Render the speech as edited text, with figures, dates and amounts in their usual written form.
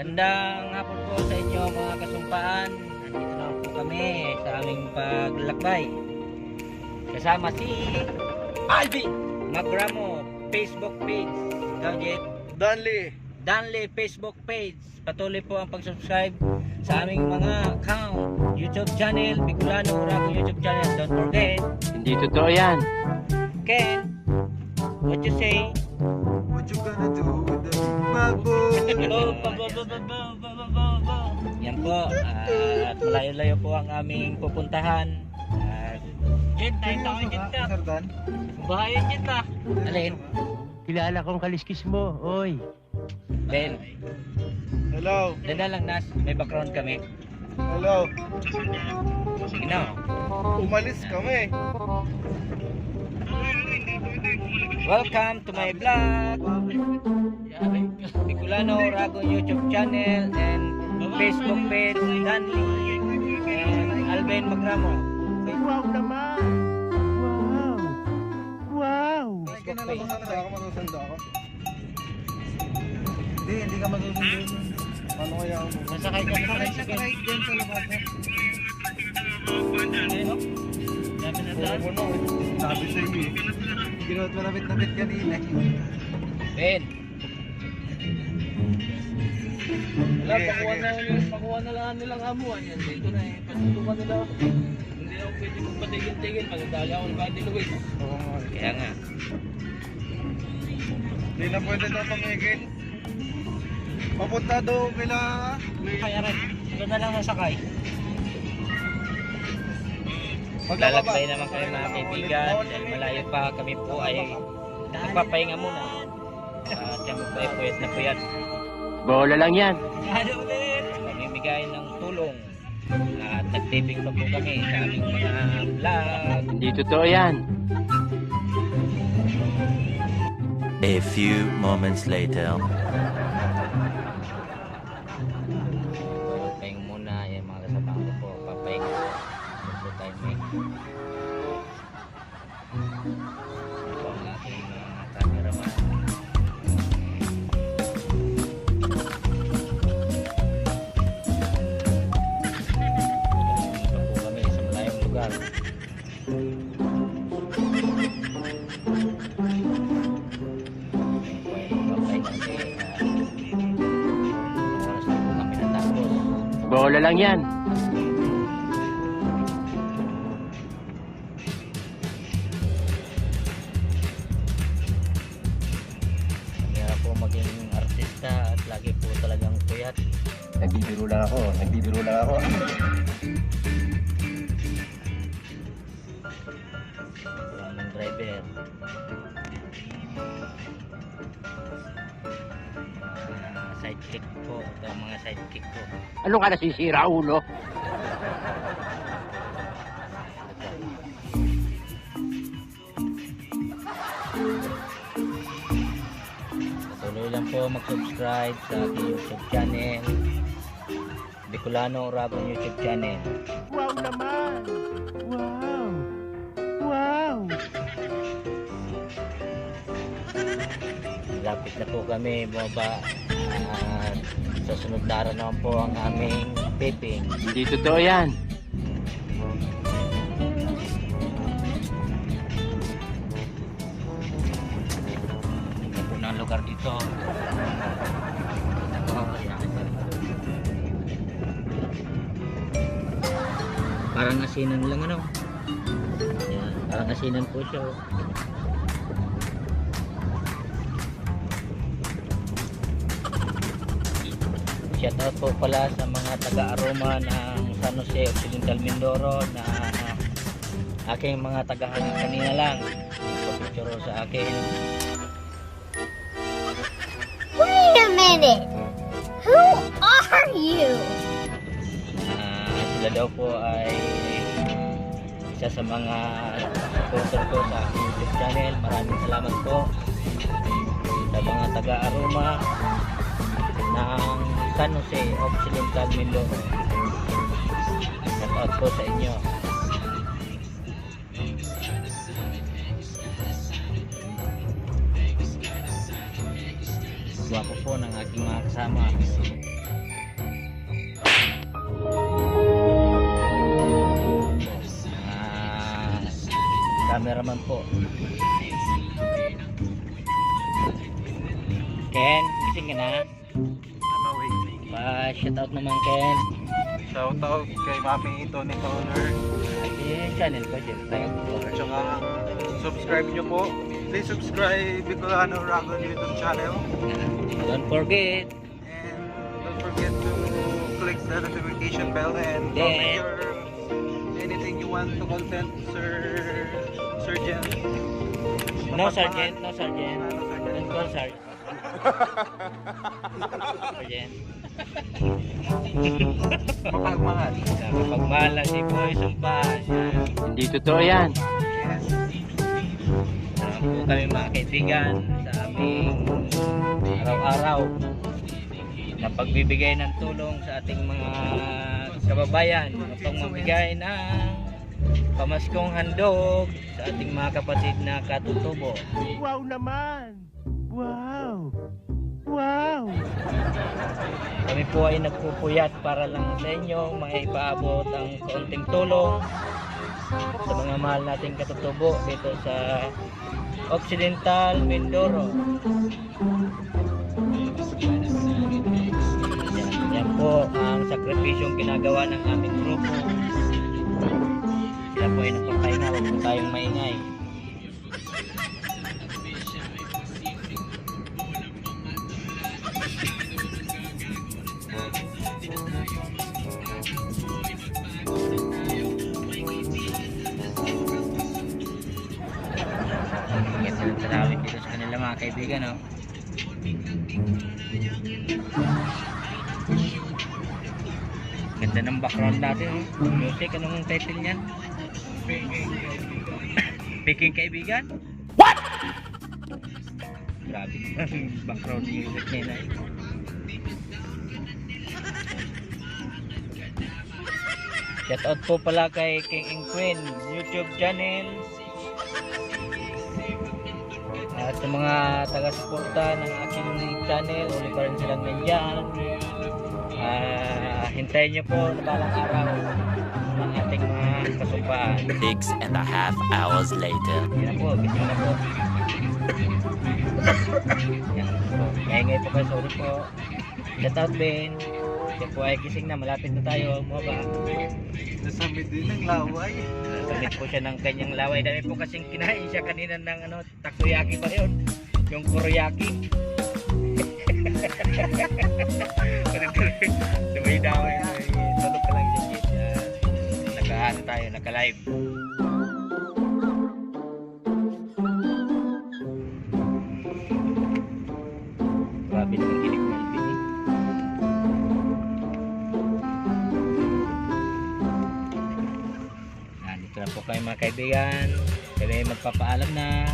Magandang hapon po sa inyo mga kasumpaan. Nandito na po kami sa aming paglalakbay. Kasama si Albi Magramo Facebook page. Gadget Danley Facebook page. Patuloy po ang pag-subscribe sa aming mga account, YouTube channel, Bicolano Uragon YouTube channel. Don't forget. Hindi totoo yan. Ken, what you say? What you gonna do with the big Yan po, at malayo-layo po ang aming pupuntahan. Jet, tayo tayo jet ka. Sardan? Bahaya jet ka. Alin? Kilala kong kaliskis mo, oy. Ben, Hello? dada lang Nas, may background kami. Hello? Sige na. Umalis kami. Welcome to my vlog. Bicolano Uragon YouTube channel and Facebook page, Danley and Alvin Magramo. Wow naman! Wow! Wow! Sige na lang ako, masusundo ako. Hindi ka masusundo. Ano kaya ako? Nasakay ka na rin. Sakay dyan sa labas. Dami na daan. Puno eh. Sabi sa iyo eh. Ginawa mo nabit-nabit kanina. Ben, Wala, Pakuha na lang nilang amuan yan. Dito na eh. Pasutukan nila. Hindi ako pwede kong patigil-tigil. Magdala ako ng Bati Luis. Oo nga. kaya nga. Hindi na pwede na tumigil. Papunta doon kila... Kaya rin, doon na lang nasakay. Maglababa. Lalakbay naman kami mga kaibigan dahil malayo pa kami po ay nagpapahinga muna. At yan po ay puyat na puyat. Bola lang yan. Mamimigay ng tulong. At nagtiping pa po kami sa aming mga vlog. Hindi totoo yan. A few moments later. Papahinga muna yung mga kasama ko po. Papahinga. Gusto tayo may. Ito ang aking cameraman. Dito po kami sa malayong lugar. Bola lang yan. Hirap po maging artista at lagi po talagang puyat. Nagbibiro lang ako. Walang ng driver. Sidekick po. Ito ang mga sidekick ko. Ano ka nasisira, ulo? Patuloy lang po mag-subscribe sa aking YouTube channel. Bicolano Uragon YouTube channel. Wow naman! Wow! Wow! Lapit na po kami bumaba. At sa sunod na araw naman po ang aming taping. Hindi totoo yan. Ito po na ang lugar dito. Parang asinan lang ano. Yan, parang asinan po siya. Oh. Shout out po pala sa mga taga-aroma ng San Jose Occidental Mindoro na aking mga tagahangin kanina lang. Picture sa akin. Wait a minute! Who are you? Sila daw po ay isa sa mga supporter ko sa aking YouTube channel. Maraming salamat po sa mga taga-aroma ng San Jose Occidental Mindoro. Shout out po sa inyo. Gwapo po ng aking mga kasama. Ken, gising ka na? Ano, wait. Pa-shoutout naman, Ken. Shoutout kay Mami Tony Toner. Ay, channel ko, Jeff. Tayo ko. At saka, subscribe nyo po. Please subscribe Bicolano Ragon YouTube channel. Don't forget. And don't forget to click the notification bell and Then- comment your anything you want to content, Sergeant. No, Sergeant. No, Sergeant. Ano, Sergeant? Don't call Sergeant. Sergeant. Mapagmahal. Nakapagmahal na si Boy Sumpahan. Hindi totoo yan. Yes. Po kami mga kaibigan sa aming araw-araw na pagbibigay ng tulong sa ating mga kababayan upang mabigay ng pamaskong handog sa ating mga kapatid na katutubo. Wow naman! Wow! Wow! Kami po ay nagpupuyat para lang sa inyo maipaabot ang kaunting tulong sa mga mahal nating katutubo dito sa Occidental Mindoro. Yan po ang sakripisyong ginagawa ng aming grupo. Sila po ay nagpapahinga, huwag po tayong maingay. Ganda ng tarawih dito sa kanila mga kaibigan, no? Ganda ng background natin, no? Music, anong title niyan? Speaking kaibigan? What? Grabe background music nila eh. Shoutout po pala kay King and Queen YouTube channel. At sa mga taga-suporta ng aking channel, uli pa rin silang nandyan. Hintayin nyo po na balang araw ng ating mga kasumpaan. 6.5 hours later. Yan na po, gising na po. Yan po. Ngayon po kayo, sorry po. Shoutout din. Siya po ay gising na, malapit na tayo. Mga Nasamid din ng laway. Samit po siya ng kanyang laway. Dami po kasing kinain siya kanina ng takoyaki pa yun. Yung kuroyaki. Sabay daw ay tulog ka lang dyan. Naka-ano tayo, naka-live. Grabe naman kinig ng pinig. Dito na po kayo mga kaibigan. Kami magpapaalam na.